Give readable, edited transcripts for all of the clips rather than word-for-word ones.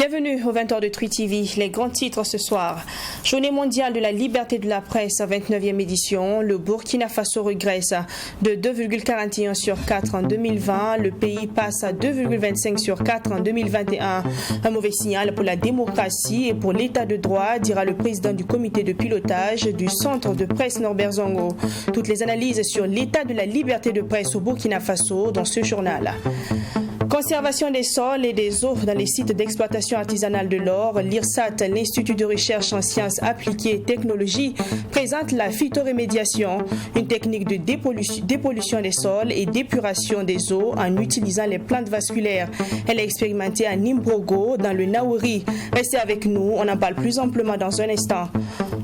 Bienvenue au 20h de Tri TV. Les grands titres ce soir. Journée mondiale de la liberté de la presse, 29e édition. Le Burkina Faso régresse de 2,41 sur 4 en 2020. Le pays passe à 2,25 sur 4 en 2021. Un mauvais signal pour la démocratie et pour l'état de droit, dira le président du comité de pilotage du centre de presse Norbert Zongo. Toutes les analyses sur l'état de la liberté de presse au Burkina Faso dans ce journal. Conservation des sols et des eaux dans les sites d'exploitation artisanale de l'or, l'IRSAT, l'Institut de recherche en sciences appliquées et technologies, présente la phytorémédiation, une technique de dépollution des sols et d'épuration des eaux en utilisant les plantes vasculaires. Elle est expérimentée à Nimbrogo, dans le Naouri. Restez avec nous, on en parle plus amplement dans un instant.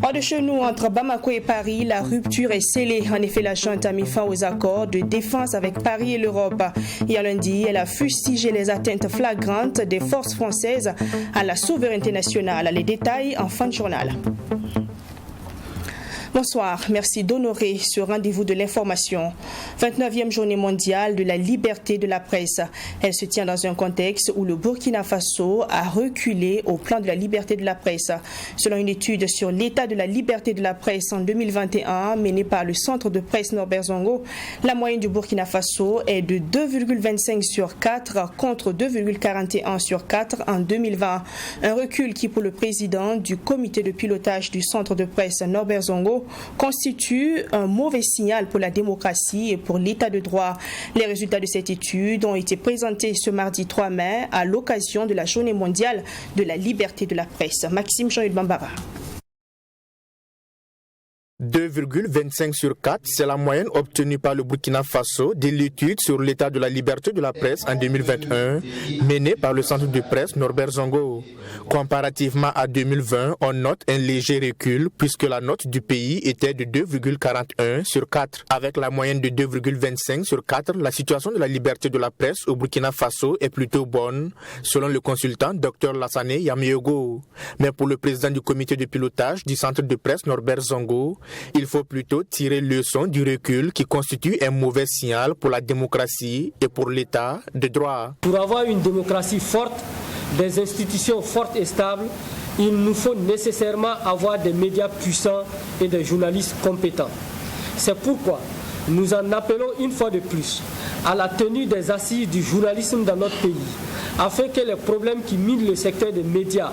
Hors de chez nous, entre Bamako et Paris, la rupture est scellée. En effet, la junte a mis fin aux accords de défense avec Paris et l'Europe. Hier lundi, elle a fustigé les atteintes flagrantes des forces françaises à la souveraineté nationale. Les détails en fin de journal. Bonsoir, merci d'honorer ce rendez-vous de l'information. 29e journée mondiale de la liberté de la presse. Elle se tient dans un contexte où le Burkina Faso a reculé au plan de la liberté de la presse. Selon une étude sur l'état de la liberté de la presse en 2021 menée par le centre de presse Norbert Zongo, la moyenne du Burkina Faso est de 2,25 sur 4 contre 2,41 sur 4 en 2020. Un recul qui, pour le président du comité de pilotage du centre de presse Norbert Zongo, constitue un mauvais signal pour la démocratie et pour l'état de droit. Les résultats de cette étude ont été présentés ce mardi 3 mai à l'occasion de la Journée mondiale de la liberté de la presse. Maxime Jean-Yves Bambara. 2,25 sur 4, c'est la moyenne obtenue par le Burkina Faso de l'étude sur l'état de la liberté de la presse en 2021, menée par le centre de presse Norbert Zongo. Comparativement à 2020, on note un léger recul puisque la note du pays était de 2,41 sur 4. Avec la moyenne de 2,25 sur 4, la situation de la liberté de la presse au Burkina Faso est plutôt bonne, selon le consultant Dr Lassane Yamiogo. Mais pour le président du comité de pilotage du centre de presse Norbert Zongo, il faut plutôt tirer leçon du recul qui constitue un mauvais signal pour la démocratie et pour l'état de droit. Pour avoir une démocratie forte, des institutions fortes et stables, il nous faut nécessairement avoir des médias puissants et des journalistes compétents. C'est pourquoi nous en appelons une fois de plus à la tenue des assises du journalisme dans notre pays, afin que les problèmes qui minent le secteur des médias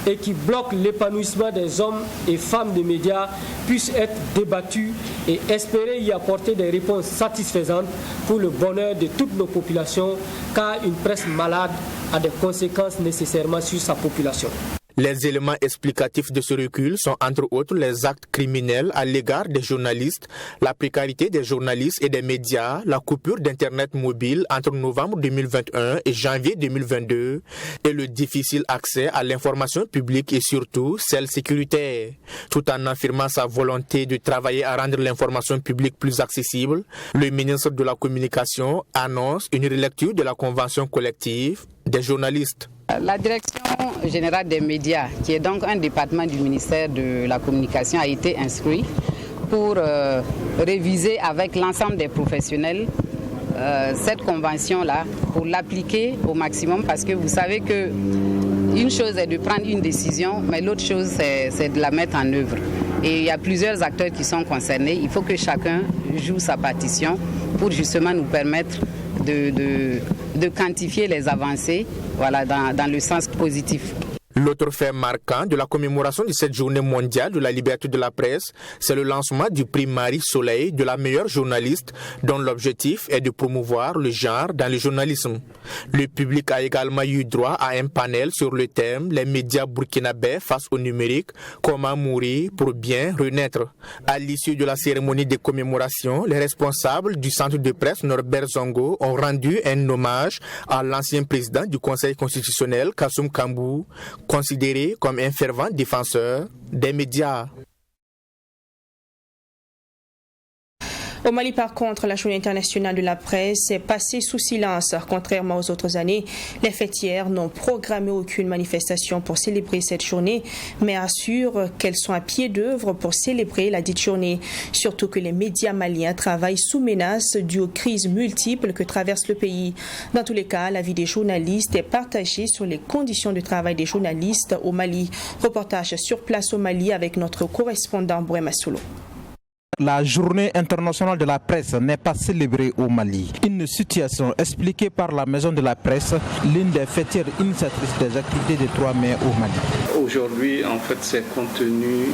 et qui bloquent l'épanouissement des hommes et femmes des médias puissent être débattus et espérer y apporter des réponses satisfaisantes pour le bonheur de toutes nos populations, car une presse malade a des conséquences nécessairement sur sa population. Les éléments explicatifs de ce recul sont entre autres les actes criminels à l'égard des journalistes, la précarité des journalistes et des médias, la coupure d'Internet mobile entre novembre 2021 et janvier 2022 et le difficile accès à l'information publique et surtout celle sécuritaire. Tout en affirmant sa volonté de travailler à rendre l'information publique plus accessible, le ministre de la Communication annonce une relecture de la convention collective des journalistes. La direction générale des médias, qui est donc un département du ministère de la Communication, a été inscrit pour réviser avec l'ensemble des professionnels cette convention-là, pour l'appliquer au maximum, parce que vous savez que une chose est de prendre une décision, mais l'autre chose c'est de la mettre en œuvre. Et il y a plusieurs acteurs qui sont concernés. Il faut que chacun joue sa partition pour justement nous permettre de quantifier les avancées, voilà, dans le sens positif. L'autre fait marquant de la commémoration de cette journée mondiale de la liberté de la presse, c'est le lancement du prix Marie Soleil de la meilleure journaliste, dont l'objectif est de promouvoir le genre dans le journalisme. Le public a également eu droit à un panel sur le thème « Les médias burkinabés face au numérique, comment mourir pour bien renaître ». À l'issue de la cérémonie de commémoration, les responsables du centre de presse Norbert Zongo ont rendu un hommage à l'ancien président du Conseil constitutionnel, Kassoum Kambou, considéré comme un fervent défenseur des médias. Au Mali, par contre, la Journée internationale de la presse est passée sous silence. Contrairement aux autres années, les fêtières n'ont programmé aucune manifestation pour célébrer cette journée, mais assurent qu'elles sont à pied d'œuvre pour célébrer la dite journée. Surtout que les médias maliens travaillent sous menace due aux crises multiples que traverse le pays. Dans tous les cas, l'avis des journalistes est partagé sur les conditions de travail des journalistes au Mali. Reportage sur place au Mali avec notre correspondant Bouema Soulo. La journée internationale de la presse n'est pas célébrée au Mali. Une situation expliquée par la Maison de la Presse, l'une des fêtières initiatrices des activités du 3 mai au Mali. Aujourd'hui, en fait, c'est compte tenu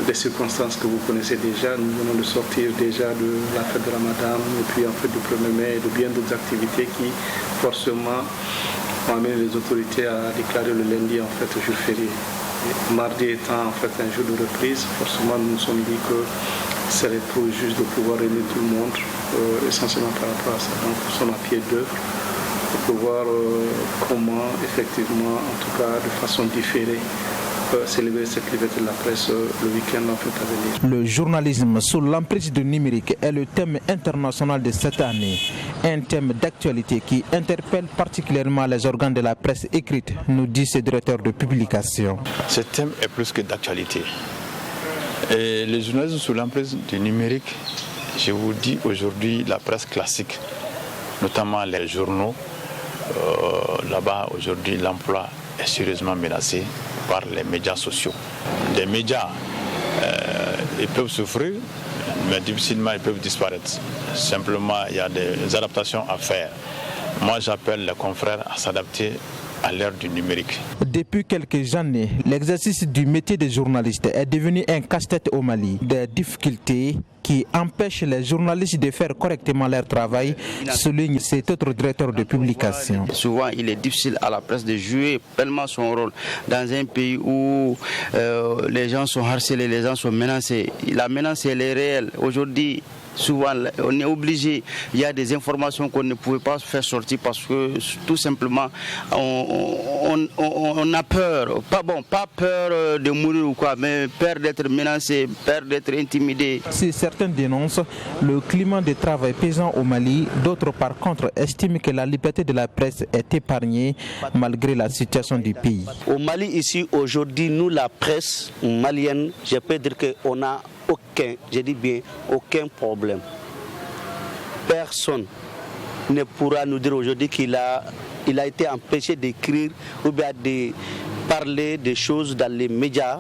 des circonstances que vous connaissez déjà. Nous venons de sortir déjà de la fête de Ramadan et puis en fait du 1er mai et de bien d'autres activités qui forcément ont amené les autorités à déclarer le lundi en fait jour férié. Et mardi étant en fait un jour de reprise, forcément nous nous sommes dit que ce serait trop juste de pouvoir réunir tout le monde, essentiellement par rapport à ça. Donc nous sommes à pied d'œuvre pour pouvoir comment effectivement, en tout cas de façon différée, célébrer cette liberté de la presse le week-end en fait à venir. Le journalisme sous l'emprise du numérique est le thème international de cette année. Un thème d'actualité qui interpelle particulièrement les organes de la presse écrite, nous dit ce directeur de publication. Ce thème est plus que d'actualité. Et le journalisme sous l'emprise du numérique, je vous dis aujourd'hui la presse classique, notamment les journaux, là-bas aujourd'hui l'emploi est sérieusement menacé par les médias sociaux. Des médias, ils peuvent souffrir, mais difficilement ils peuvent disparaître. Simplement, il y a des adaptations à faire. Moi, j'appelle les confrères à s'adapter à l'ère du numérique. Depuis quelques années, l'exercice du métier de journaliste est devenu un casse-tête au Mali. Des difficultés qui empêchent les journalistes de faire correctement leur travail, souligne cet autre directeur de publication. Souvent, il est difficile à la presse de jouer pleinement son rôle dans un pays où les gens sont harcelés, les gens sont menacés. La menace, elle est réelle. Aujourd'hui, souvent, on est obligé, il y a des informations qu'on ne pouvait pas faire sortir parce que tout simplement, on a peur. Pas peur de mourir ou quoi, mais peur d'être menacé, peur d'être intimidé. Si certains dénoncent le climat de travail pesant au Mali, d'autres par contre estiment que la liberté de la presse est épargnée malgré la situation du pays. Au Mali, ici, aujourd'hui, nous, la presse malienne, je peux dire qu'on a aucun problème. Personne ne pourra nous dire aujourd'hui qu'il a été empêché d'écrire ou bien de parler des choses dans les médias,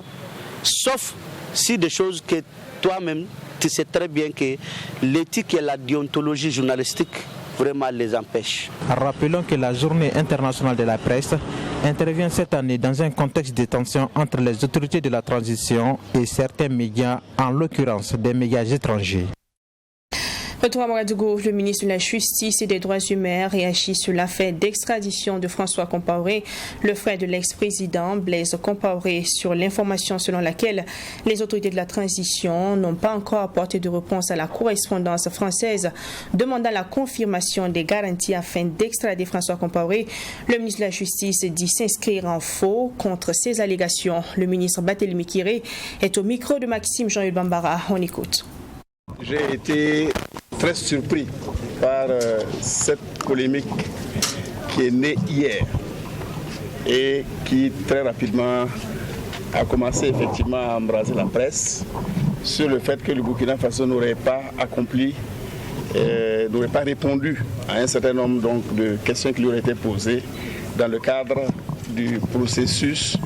sauf si des choses que toi-même, tu sais très bien que l'éthique et la déontologie journalistique vraiment les empêchent. Rappelons que la Journée internationale de la presse intervient cette année dans un contexte de tension entre les autorités de la transition et certains médias, en l'occurrence des médias étrangers. Retour à Ouagadougou, le ministre de la Justice et des Droits humains réagit sur l'affaire d'extradition de François Compaoré, le frère de l'ex-président Blaise Compaoré, sur l'information selon laquelle les autorités de la transition n'ont pas encore apporté de réponse à la correspondance française demandant la confirmation des garanties afin d'extrader François Compaoré. Le ministre de la Justice dit s'inscrire en faux contre ces allégations. Le ministre Barthélémy Kiré est au micro de Maxime Jean-Yves Bambara. On écoute. J'ai été très surpris par cette polémique qui est née hier et qui très rapidement a commencé effectivement à embraser la presse sur le fait que le Burkina Faso n'aurait pas accompli, n'aurait pas répondu à un certain nombre donc, de questions qui lui auraient été posées dans le cadre du processus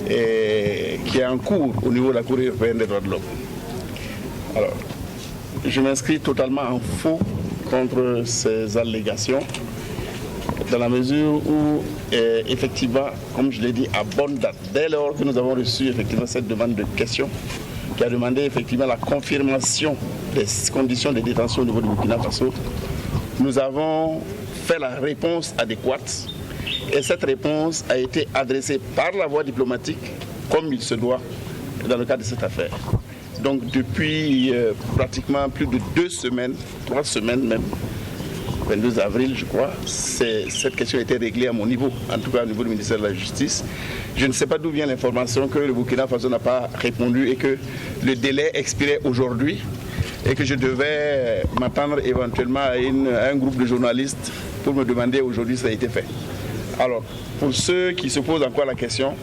qui est en cours au niveau de la Cour européenne des droits de l'homme. Alors, je m'inscris totalement en faux contre ces allégations, dans la mesure où, effectivement, comme je l'ai dit, à bonne date, dès lors que nous avons reçu effectivement cette demande de question, qui a demandé effectivement la confirmation des conditions de détention au niveau du Burkina Faso, nous avons fait la réponse adéquate, et cette réponse a été adressée par la voie diplomatique, comme il se doit, dans le cadre de cette affaire. Donc depuis pratiquement plus de 2 semaines, 3 semaines même, 22 avril je crois, cette question a été réglée à mon niveau, en tout cas au niveau du ministère de la Justice. Je ne sais pas d'où vient l'information que le Burkina Faso n'a pas répondu et que le délai expirait aujourd'hui. et que je devais m'attendre éventuellement à un groupe de journalistes pour me demander aujourd'hui si ça a été fait. Alors, pour ceux qui se posent encore la question,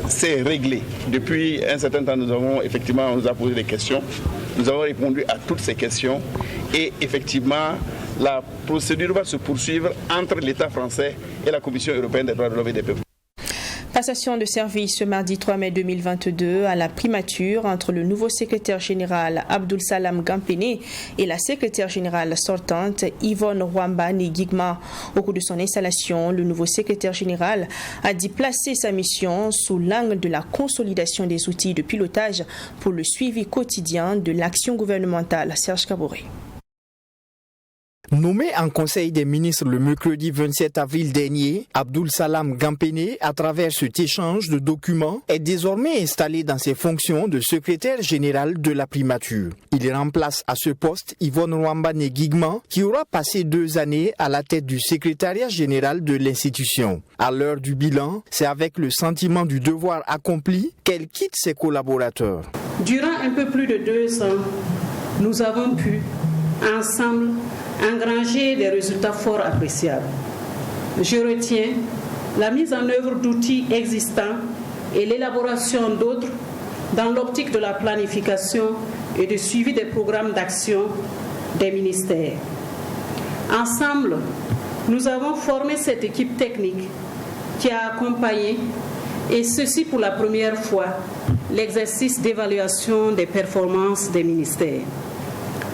c'est réglé. Depuis un certain temps, on nous a posé des questions. Nous avons répondu à toutes ces questions et effectivement, la procédure va se poursuivre entre l'État français et la Commission européenne des droits de l'homme et des peuples. Passation de service ce mardi 3 mai 2022 à la primature entre le nouveau secrétaire général Abdoul Salam Gampene et la secrétaire générale sortante Yvonne Rwamba Negigma. Au cours de son installation, le nouveau secrétaire général a dit placer sa mission sous l'angle de la consolidation des outils de pilotage pour le suivi quotidien de l'action gouvernementale. Serge Kaboré. Nommé en Conseil des ministres le mercredi 27 avril dernier, Abdoul Salam Gampene, à travers cet échange de documents, est désormais installé dans ses fonctions de secrétaire général de la primature. Il remplace à ce poste Yvonne Rwamba Negigma, qui aura passé 2 années à la tête du secrétariat général de l'institution. À l'heure du bilan, c'est avec le sentiment du devoir accompli qu'elle quitte ses collaborateurs. Durant un peu plus de 2 ans, nous avons pu, ensemble, engranger des résultats fort appréciables. Je retiens la mise en œuvre d'outils existants et l'élaboration d'autres dans l'optique de la planification et de suivi des programmes d'action des ministères. Ensemble, nous avons formé cette équipe technique qui a accompagné, et ceci pour la première fois, l'exercice d'évaluation des performances des ministères.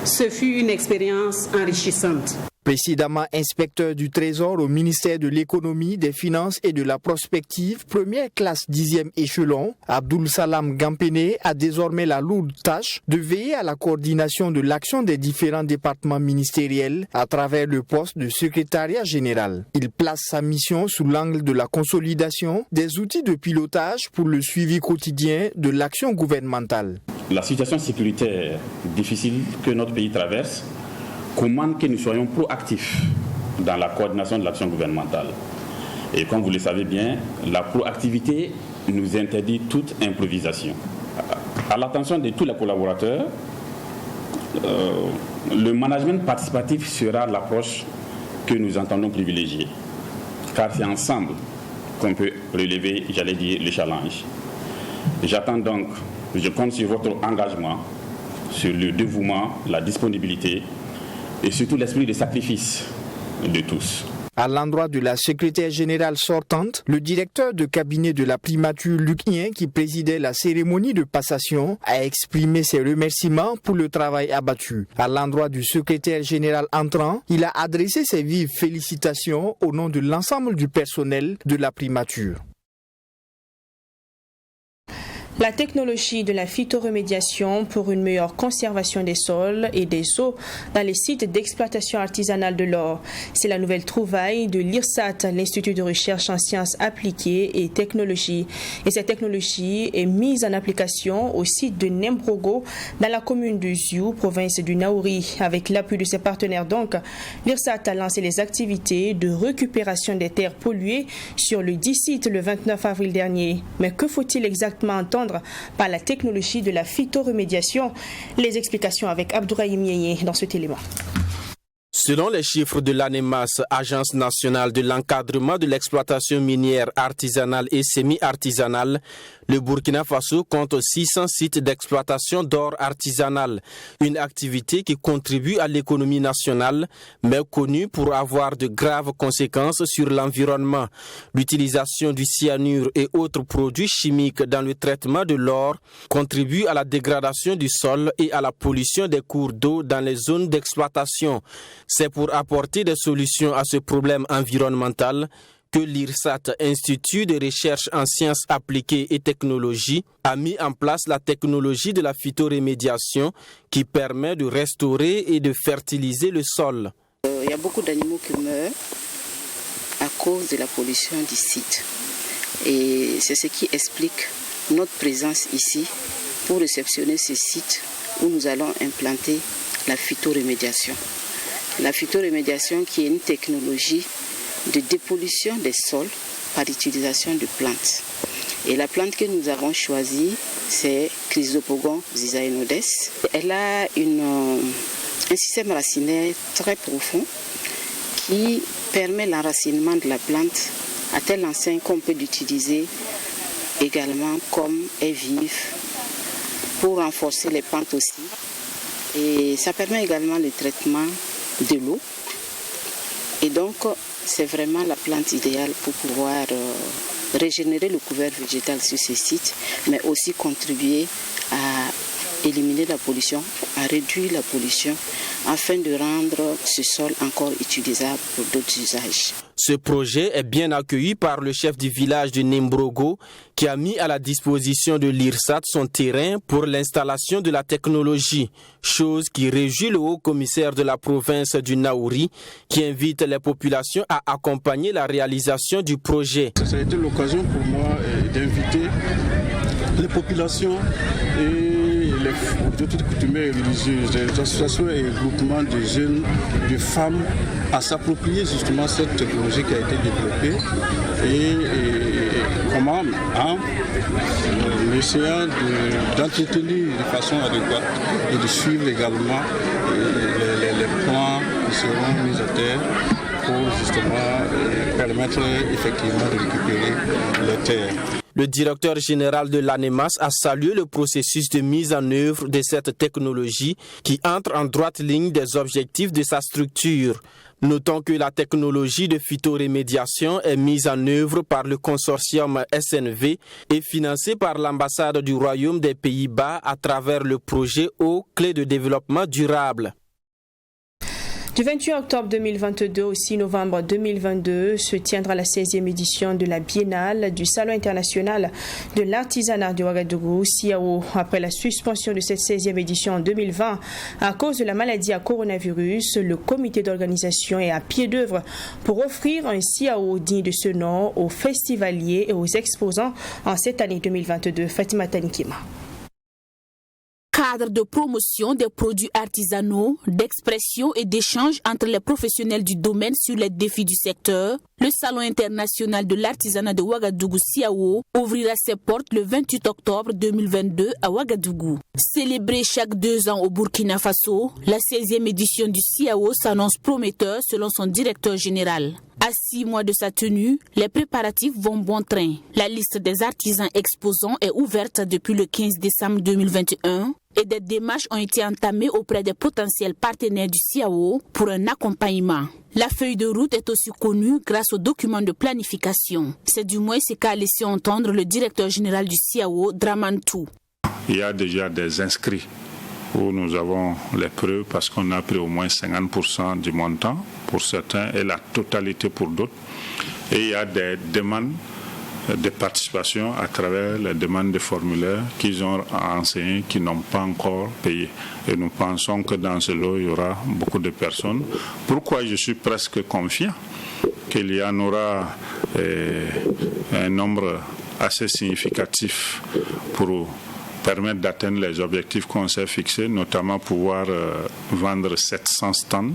Ce fut une expérience enrichissante. Précédemment inspecteur du Trésor au ministère de l'Économie, des Finances et de la Prospective, première classe 10e échelon, Abdoul Salam Gampene a désormais la lourde tâche de veiller à la coordination de l'action des différents départements ministériels à travers le poste de secrétariat général. Il place sa mission sous l'angle de la consolidation des outils de pilotage pour le suivi quotidien de l'action gouvernementale. La situation sécuritaire difficile que notre pays traverse commande que nous soyons proactifs dans la coordination de l'action gouvernementale. Et comme vous le savez bien, la proactivité nous interdit toute improvisation. À l'attention de tous les collaborateurs, le management participatif sera l'approche que nous entendons privilégier. Car c'est ensemble qu'on peut relever, j'allais dire, le challenge. J'attends donc, je compte sur votre engagement, sur le dévouement, la disponibilité et surtout l'esprit de sacrifice de tous. À l'endroit de la secrétaire générale sortante, le directeur de cabinet de la primature Luc Hien, qui présidait la cérémonie de passation, a exprimé ses remerciements pour le travail abattu. À l'endroit du secrétaire général entrant, il a adressé ses vives félicitations au nom de l'ensemble du personnel de la primature. La technologie de la phytoremédiation pour une meilleure conservation des sols et des eaux dans les sites d'exploitation artisanale de l'or. C'est la nouvelle trouvaille de l'IRSAT, l'Institut de recherche en sciences appliquées et technologies. Et cette technologie est mise en application au site de Nembrogo, dans la commune de Ziou, province du Naouri. Avec l'appui de ses partenaires donc, l'IRSAT a lancé les activités de récupération des terres polluées sur le 10 sites le 29 avril dernier. Mais que faut-il exactement entendre par la technologie de la phytoremédiation? Les explications avec Abdourahim Yéyé dans cet élément. Selon les chiffres de l'ANEMAS, Agence nationale de l'encadrement de l'exploitation minière artisanale et semi-artisanale, le Burkina Faso compte 600 sites d'exploitation d'or artisanal, une activité qui contribue à l'économie nationale, mais connue pour avoir de graves conséquences sur l'environnement. L'utilisation du cyanure et autres produits chimiques dans le traitement de l'or contribue à la dégradation du sol et à la pollution des cours d'eau dans les zones d'exploitation. C'est pour apporter des solutions à ce problème environnemental que l'IRSAT, Institut de recherche en sciences appliquées et technologies, a mis en place la technologie de la phytoremédiation qui permet de restaurer et de fertiliser le sol. Il y a beaucoup d'animaux qui meurent à cause de la pollution du site. Et c'est ce qui explique notre présence ici pour réceptionner ce site où nous allons implanter la phytoremédiation. La phytoremédiation qui est une technologie de dépollution des sols par l'utilisation de plantes. Et la plante que nous avons choisie, c'est Chrysopogon zizaenodes. Elle a un système racinaire très profond qui permet l'enracinement de la plante à telle enseigne qu'on peut l'utiliser également comme est vive pour renforcer les pentes aussi. Et ça permet également le traitement de l'eau. Et donc, c'est vraiment la plante idéale pour pouvoir régénérer le couvert végétal sur ces sites, mais aussi contribuer à éliminer la pollution, à réduire la pollution, afin de rendre ce sol encore utilisable pour d'autres usages. Ce projet est bien accueilli par le chef du village de Nimbrogo qui a mis à la disposition de l'IRSAT son terrain pour l'installation de la technologie, chose qui réjouit le haut-commissaire de la province du Naouri qui invite les populations à accompagner la réalisation du projet. Ça a été l'occasion pour moi d'inviter les populations et les autorités coutumières et religieuses, les associations et groupements de jeunes, de femmes à s'approprier justement cette technologie qui a été développée et comment en essayant d'entretenir de façon adéquate et de suivre également les plans qui seront mis à terre pour justement permettre effectivement de récupérer les terres. Le directeur général de l'ANEMAS a salué le processus de mise en œuvre de cette technologie qui entre en droite ligne des objectifs de sa structure. Notons que la technologie de phytorémédiation est mise en œuvre par le consortium SNV et financée par l'ambassade du Royaume des Pays-Bas à travers le projet Eau Clé de développement durable. Du 28 octobre 2022 au 6 novembre 2022 se tiendra la 16e édition de la Biennale du Salon international de l'artisanat de Ouagadougou, CIAO. Après la suspension de cette 16e édition en 2020 à cause de la maladie à coronavirus, le comité d'organisation est à pied d'œuvre pour offrir un CIAO digne de ce nom aux festivaliers et aux exposants en cette année 2022. Fatima Tanikima. Cadre de promotion des produits artisanaux, d'expression et d'échange entre les professionnels du domaine sur les défis du secteur, le Salon international de l'artisanat de Ouagadougou CIAO ouvrira ses portes le 28 octobre 2022 à Ouagadougou. Célébré chaque 2 ans au Burkina Faso, la 16e édition du CIAO s'annonce prometteur selon son directeur général. À 6 mois de sa tenue, les préparatifs vont bon train. La liste des artisans exposants est ouverte depuis le 15 décembre 2021 et des démarches ont été entamées auprès des potentiels partenaires du CIAO pour un accompagnement. La feuille de route est aussi connue grâce aux documents de planification. C'est du moins ce qu'a laissé entendre le directeur général du CIAO, Dramantou. Il y a déjà des inscrits où nous avons les preuves parce qu'on a pris au moins 50% du montant pour certains et la totalité pour d'autres. Et il y a des demandes de participation à travers les demandes de formulaires qu'ils ont enseignés qui n'ont pas encore payé. Et nous pensons que dans ce lot, il y aura beaucoup de personnes. Pourquoi je suis presque confiant qu'il y en aura un nombre assez significatif pour permettre d'atteindre les objectifs qu'on s'est fixés, notamment pouvoir vendre 700 stands.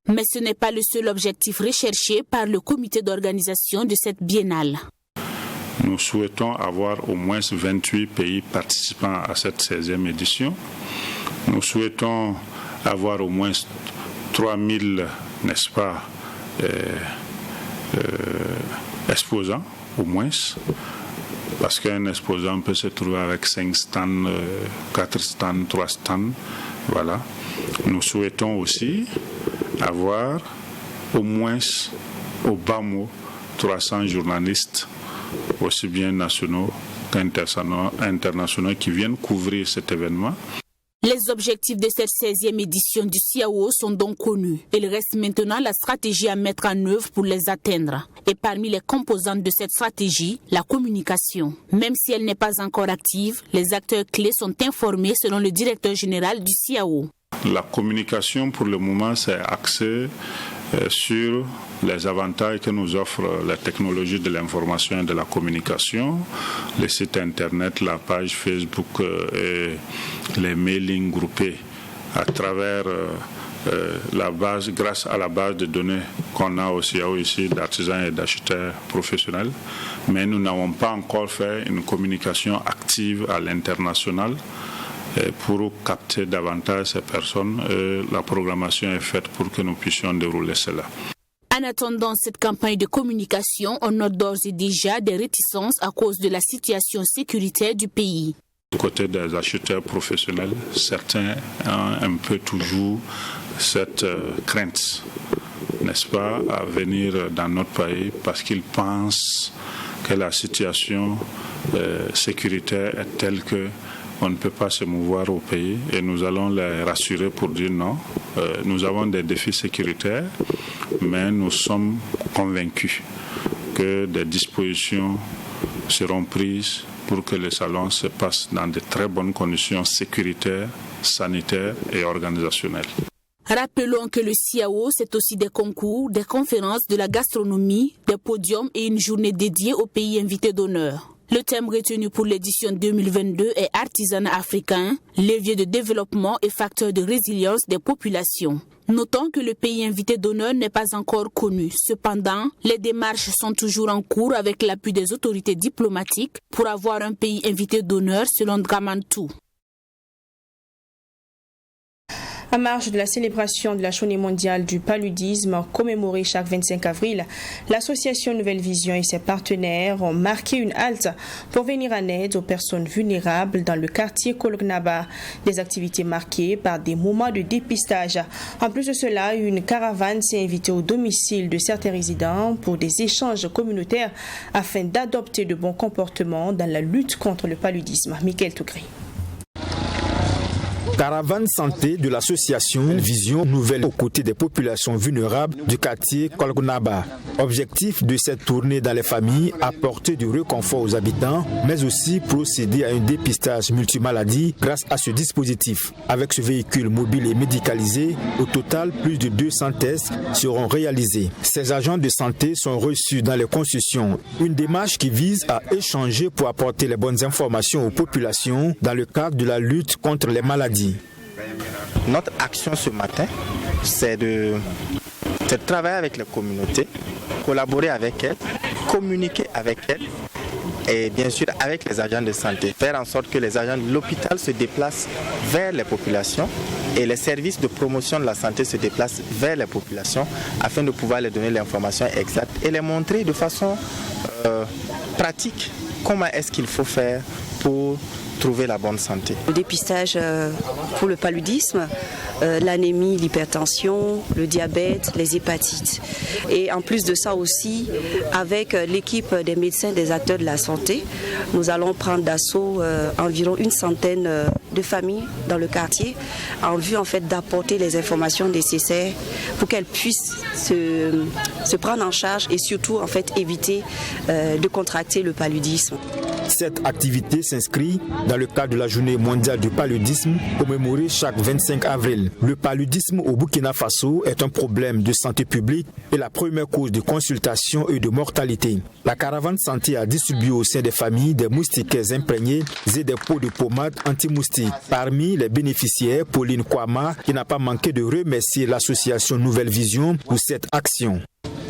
Mais ce n'est pas le seul objectif recherché par le comité d'organisation de cette biennale. Nous souhaitons avoir au moins 28 pays participants à cette 16e édition. Nous souhaitons avoir au moins 3000, n'est-ce pas, exposants, au moins. Parce qu'un exposant peut se trouver avec 5 stands, 4 stands, 3 stands. Voilà. Nous souhaitons aussi avoir au moins, au bas mot, 300 journalistes, aussi bien nationaux qu'internationaux, qui viennent couvrir cet événement. Les objectifs de cette 16e édition du CIAO sont donc connus. Il reste maintenant la stratégie à mettre en œuvre pour les atteindre. Et parmi les composantes de cette stratégie, la communication. Même si elle n'est pas encore active, les acteurs clés sont informés selon le directeur général du CIAO. La communication pour le moment c'est axé sur les avantages que nous offrent la technologie de l'information et de la communication, les sites internet, la page Facebook et les mailings groupés à travers grâce à la base de données qu'on a au CIAO ici d'artisans et d'acheteurs professionnels, mais nous n'avons pas encore fait une communication active à l'international pour capter davantage ces personnes. La programmation est faite pour que nous puissions dérouler cela. En attendant cette campagne de communication, on note d'ores et déjà des réticences à cause de la situation sécuritaire du pays. Du côté des acheteurs professionnels, certains ont un peu toujours cette crainte, n'est-ce pas, à venir dans notre pays parce qu'ils pensent que la situation sécuritaire est telle que on ne peut pas se mouvoir au pays, et nous allons les rassurer pour dire non. Nous avons des défis sécuritaires, mais nous sommes convaincus que des dispositions seront prises pour que le salon se passe dans de très bonnes conditions sécuritaires, sanitaires et organisationnelles. Rappelons que le CIAO, c'est aussi des concours, des conférences, de la gastronomie, des podiums et une journée dédiée aux pays invités d'honneur. Le thème retenu pour l'édition 2022 est artisanat africain, levier de développement et facteur de résilience des populations. Notons que le pays invité d'honneur n'est pas encore connu. Cependant, les démarches sont toujours en cours avec l'appui des autorités diplomatiques pour avoir un pays invité d'honneur selon Dramantou. À marge de la célébration de la journée mondiale du paludisme commémorée chaque 25 avril, l'association Nouvelle Vision et ses partenaires ont marqué une halte pour venir en aide aux personnes vulnérables dans le quartier Kolgnaba. Des activités marquées par des moments de dépistage. En plus de cela, une caravane s'est invitée au domicile de certains résidents pour des échanges communautaires afin d'adopter de bons comportements dans la lutte contre le paludisme. Michael Tougré. Caravane santé de l'association Vision Nouvelle aux côtés des populations vulnérables du quartier Kolgnaba. Objectif de cette tournée dans les familles, apporter du réconfort aux habitants, mais aussi procéder à un dépistage multimaladie grâce à ce dispositif. Avec ce véhicule mobile et médicalisé, au total, plus de 200 tests seront réalisés. Ces agents de santé sont reçus dans les concessions. Une démarche qui vise à échanger pour apporter les bonnes informations aux populations dans le cadre de la lutte contre les maladies. Notre action ce matin, c'est de travailler avec les communautés, collaborer avec elles, communiquer avec elles et bien sûr avec les agents de santé. Faire en sorte que les agents de l'hôpital se déplacent vers les populations et les services de promotion de la santé se déplacent vers les populations afin de pouvoir leur donner l'information exacte et les montrer de façon pratique comment est-ce qu'il faut faire pour trouver la bonne santé. Le dépistage pour le paludisme, l'anémie, l'hypertension, le diabète, les hépatites. Et en plus de ça aussi, avec l'équipe des médecins, des acteurs de la santé, nous allons prendre d'assaut environ une centaine de familles dans le quartier en vue en fait d'apporter les informations nécessaires pour qu'elles puissent se prendre en charge et surtout en fait éviter de contracter le paludisme. Cette activité s'inscrit dans le cadre de la journée mondiale du paludisme commémorée chaque 25 avril. Le paludisme au Burkina Faso est un problème de santé publique et la première cause de consultation et de mortalité. La caravane santé a distribué au sein des familles des moustiquaires imprégnés et des pots de pommade anti-moustiques. Parmi les bénéficiaires, Pauline Kwama, qui n'a pas manqué de remercier l'association Nouvelle Vision pour cette action.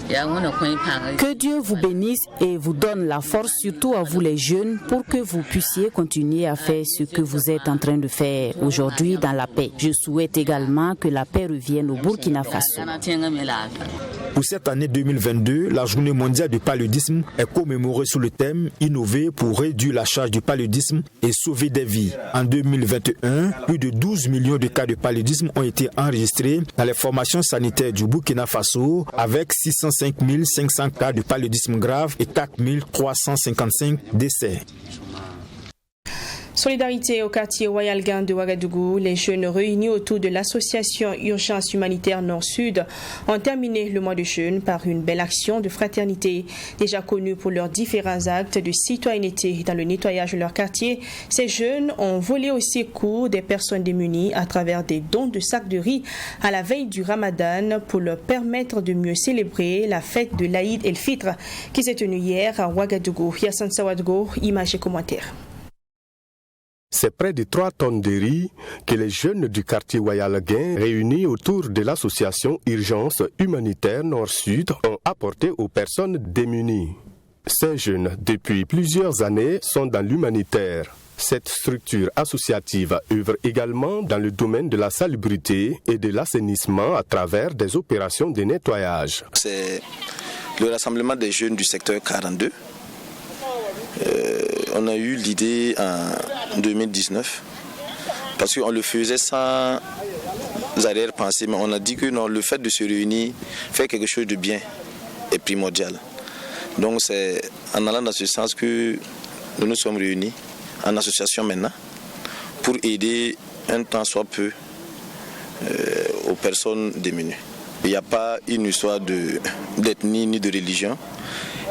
Que Dieu vous bénisse et vous donne la force, surtout à vous les jeunes, pour que vous puissiez continuer à faire ce que vous êtes en train de faire aujourd'hui dans la paix. Je souhaite également que la paix revienne au Burkina Faso. Pour cette année 2022, la journée mondiale du paludisme est commémorée sous le thème « Innover pour réduire la charge du paludisme et sauver des vies ». En 2021, plus de 12 millions de cas de paludisme ont été enregistrés dans les formations sanitaires du Burkina Faso, avec 605 500 cas de paludisme grave et 4 355 décès. Solidarité au quartier Wayalgan de Ouagadougou, les jeunes réunis autour de l'association Urgence Humanitaire Nord-Sud ont terminé le mois de jeûne par une belle action de fraternité. Déjà connus pour leurs différents actes de citoyenneté dans le nettoyage de leur quartier, ces jeunes ont volé au secours des personnes démunies à travers des dons de sacs de riz à la veille du Ramadan pour leur permettre de mieux célébrer la fête de l'Aïd el-Fitr qui s'est tenue hier à Ouagadougou. Yassine Sawadgo, images et commentaires. C'est près de 3 tonnes de riz que les jeunes du quartier Wayalguin, réunis autour de l'association Urgence Humanitaire Nord-Sud, ont apporté aux personnes démunies. Ces jeunes, depuis plusieurs années, sont dans l'humanitaire. Cette structure associative œuvre également dans le domaine de la salubrité et de l'assainissement à travers des opérations de nettoyage. C'est le rassemblement des jeunes du secteur 42. On a eu l'idée en 2019 parce qu'on le faisait sans arrière-pensée, mais on a dit que non, le fait de se réunir, faire quelque chose de bien est primordial. Donc c'est en allant dans ce sens que nous nous sommes réunis en association maintenant pour aider un temps soit peu aux personnes démunies. Il n'y a pas une histoire d'ethnie ni de religion.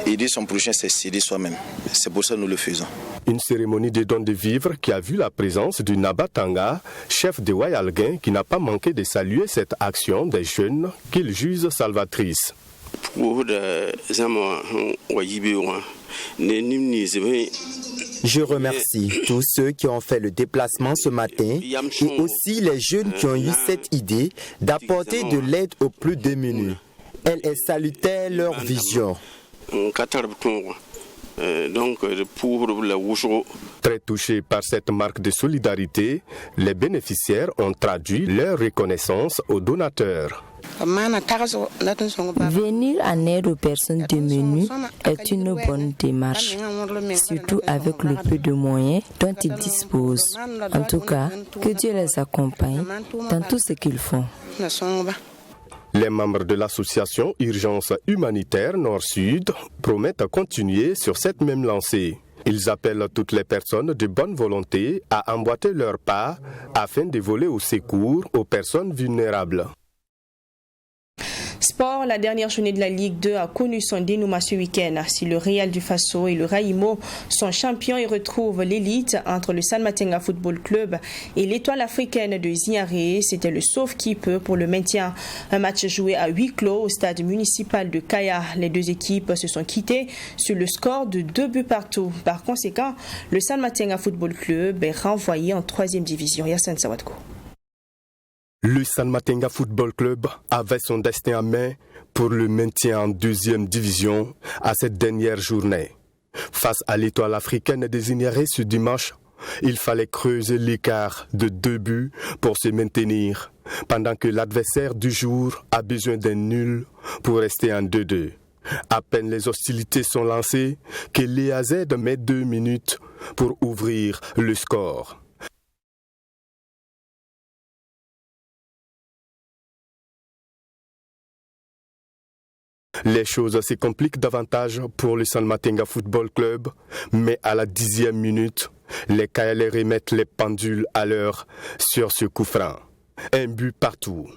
Aider son prochain, c'est s'aider soi-même. C'est pour ça que nous le faisons. Une cérémonie de don de vivres qui a vu la présence du Nabatanga, chef de Wayalguin, qui n'a pas manqué de saluer cette action des jeunes qu'il juge salvatrice. Je remercie tous ceux qui ont fait le déplacement ce matin et aussi les jeunes qui ont eu cette idée d'apporter de l'aide aux plus démunis. Elle est salutaire leur vision. Très touchés par cette marque de solidarité, les bénéficiaires ont traduit leur reconnaissance aux donateurs. Venir en aide aux personnes démunies est une bonne démarche, surtout avec le peu de moyens dont ils disposent. En tout cas, que Dieu les accompagne dans tout ce qu'ils font. Les membres de l'association Urgence Humanitaire Nord-Sud promettent continuer sur cette même lancée. Ils appellent toutes les personnes de bonne volonté à emboîter leur pas afin de voler au secours aux personnes vulnérables. Sport, la dernière journée de la Ligue 2 a connu son dénouement ce week-end. Si le Real du Faso et le Raïmo sont champions et retrouvent l'élite entre le San Matenga Football Club et l'étoile africaine de Ziaré, c'était le sauve-qui-peut pour le maintien. Un match joué à huis clos au stade municipal de Kaya. Les deux équipes se sont quittées sur le score de 2 buts partout. Par conséquent, le San Matenga Football Club est renvoyé en 3e division. Yassine Sawadko. Le San Matenga Football Club avait son destin en main pour le maintien en 2e division à cette dernière journée. Face à l'étoile africaine des Ziaré ce dimanche, il fallait creuser l'écart de 2 buts pour se maintenir, pendant que l'adversaire du jour a besoin d'un nul pour rester en 2-2. À peine les hostilités sont lancées que l'EAZ met 2 minutes pour ouvrir le score. Les choses se compliquent davantage pour le San Matenga Football Club, mais à la 10e minute, les Kayalais remettent les pendules à l'heure sur ce coup franc. Un but partout.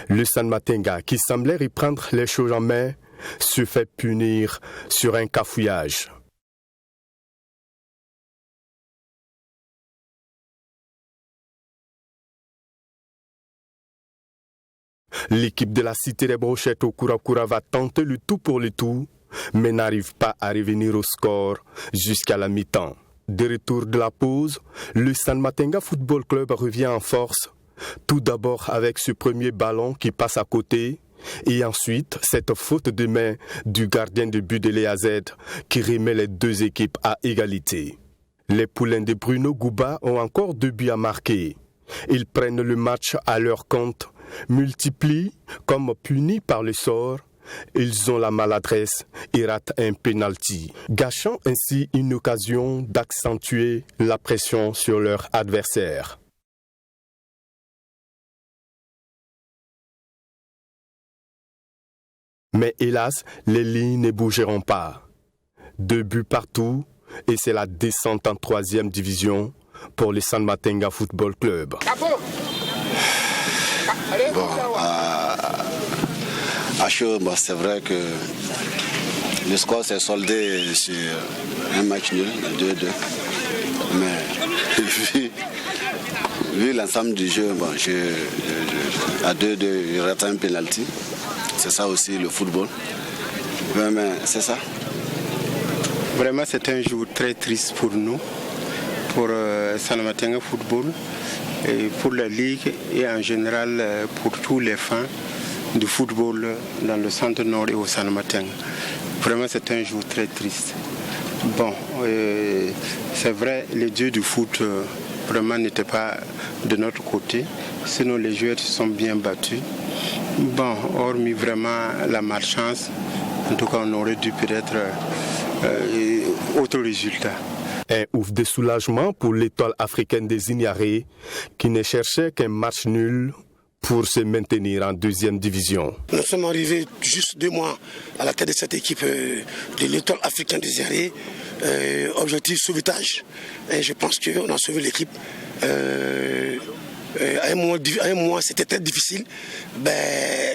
Le San Matenga, qui semblait reprendre les choses en main, se fait punir sur un cafouillage. L'équipe de la Cité des Brochettes au Kourakura va tenter le tout pour le tout, mais n'arrive pas à revenir au score jusqu'à la mi-temps. De retour de la pause, le San Matenga Football Club revient en force, tout d'abord avec ce premier ballon qui passe à côté, et ensuite cette faute de main du gardien de but de l'EAZ qui remet les deux équipes à égalité. Les poulains de Bruno Gouba ont encore 2 buts à marquer. Ils prennent le match à leur compte, multiplient comme punis par le sort. Ils ont la maladresse et ratent un penalty, gâchant ainsi une occasion d'accentuer la pression sur leur adversaire. Mais hélas, les lignes ne bougeront pas. 2 buts partout et c'est la descente en 3e division pour le San Matenga Football Club. Bon, à chaud, c'est vrai que le score s'est soldé sur un match nul, 2-2. Mais vu l'ensemble du jeu, à 2-2, il rate un penalty. C'est ça aussi le football. Mais c'est ça. Vraiment, c'est un jour très triste pour nous, pour Salamatenga Football, et pour la Ligue et en général pour tous les fans du football dans le centre nord et au Salamatenga. Vraiment, c'est un jour très triste. Bon, c'est vrai, les dieux du foot vraiment n'étaient pas de notre côté, sinon les joueurs se sont bien battus. Bon, hormis vraiment la malchance, en tout cas on aurait dû peut-être autre résultat. Un ouf de soulagement pour l'étoile africaine des Ignarés qui ne cherchait qu'un match nul pour se maintenir en deuxième division. Nous sommes arrivés juste 2 mois à la tête de cette équipe de l'étoile africaine des Ignarés. Objectif sauvetage. Et je pense qu'on a sauvé l'équipe. À un mois, c'était très difficile.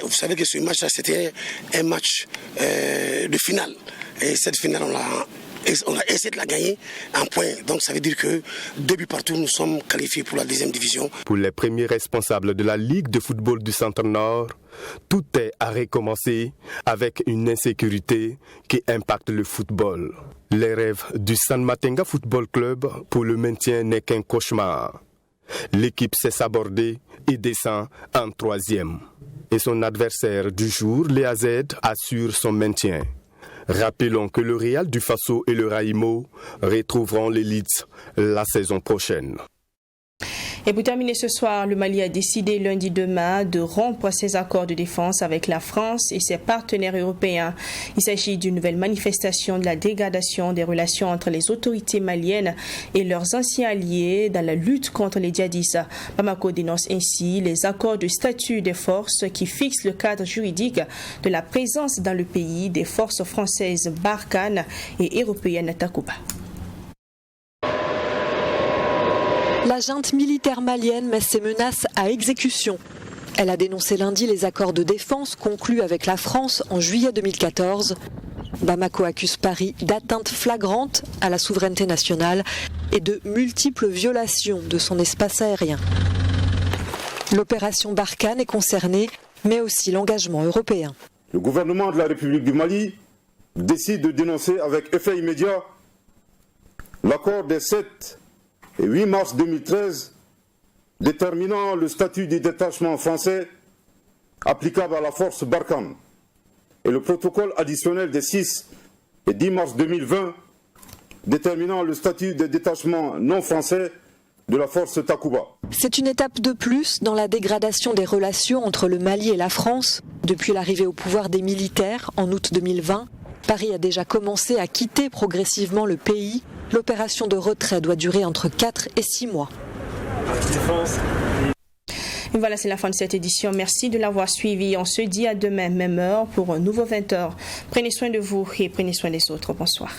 Vous savez que ce match-là, c'était un match de finale. Et cette finale, on a essayé de la gagner en points. Donc ça veut dire que 2 buts partout, nous sommes qualifiés pour la deuxième division. Pour les premiers responsables de la Ligue de football du Centre-Nord, tout est à recommencer avec une insécurité qui impacte le football. Les rêves du Salamatenga Football Club pour le maintien n'est qu'un cauchemar. L'équipe s'est sabordée et descend en 3e. Et son adversaire du jour, l'EAZ, assure son maintien. Rappelons que le Real du Faso et le Raimo retrouveront l'élite la saison prochaine. Et pour terminer ce soir, le Mali a décidé lundi demain de rompre ses accords de défense avec la France et ses partenaires européens. Il s'agit d'une nouvelle manifestation de la dégradation des relations entre les autorités maliennes et leurs anciens alliés dans la lutte contre les djihadistes. Bamako dénonce ainsi les accords de statut des forces qui fixent le cadre juridique de la présence dans le pays des forces françaises Barkhane et européennes Takuba. La junte militaire malienne met ses menaces à exécution. Elle a dénoncé lundi les accords de défense conclus avec la France en juillet 2014. Bamako accuse Paris d'atteinte flagrante à la souveraineté nationale et de multiples violations de son espace aérien. L'opération Barkhane est concernée, mais aussi l'engagement européen. Le gouvernement de la République du Mali décide de dénoncer avec effet immédiat l'accord des 7 et 8 mars 2013 déterminant le statut du détachement français applicable à la force Barkhane et le protocole additionnel des 6 et 10 mars 2020 déterminant le statut des détachements non français de la force Takuba. C'est une étape de plus dans la dégradation des relations entre le Mali et la France. Depuis l'arrivée au pouvoir des militaires en août 2020, Paris a déjà commencé à quitter progressivement le pays. L'opération de retrait doit durer entre 4 et 6 mois. Et voilà, c'est la fin de cette édition. Merci de l'avoir suivi. On se dit à demain, même heure, pour un nouveau 20h. Prenez soin de vous et prenez soin des autres. Bonsoir.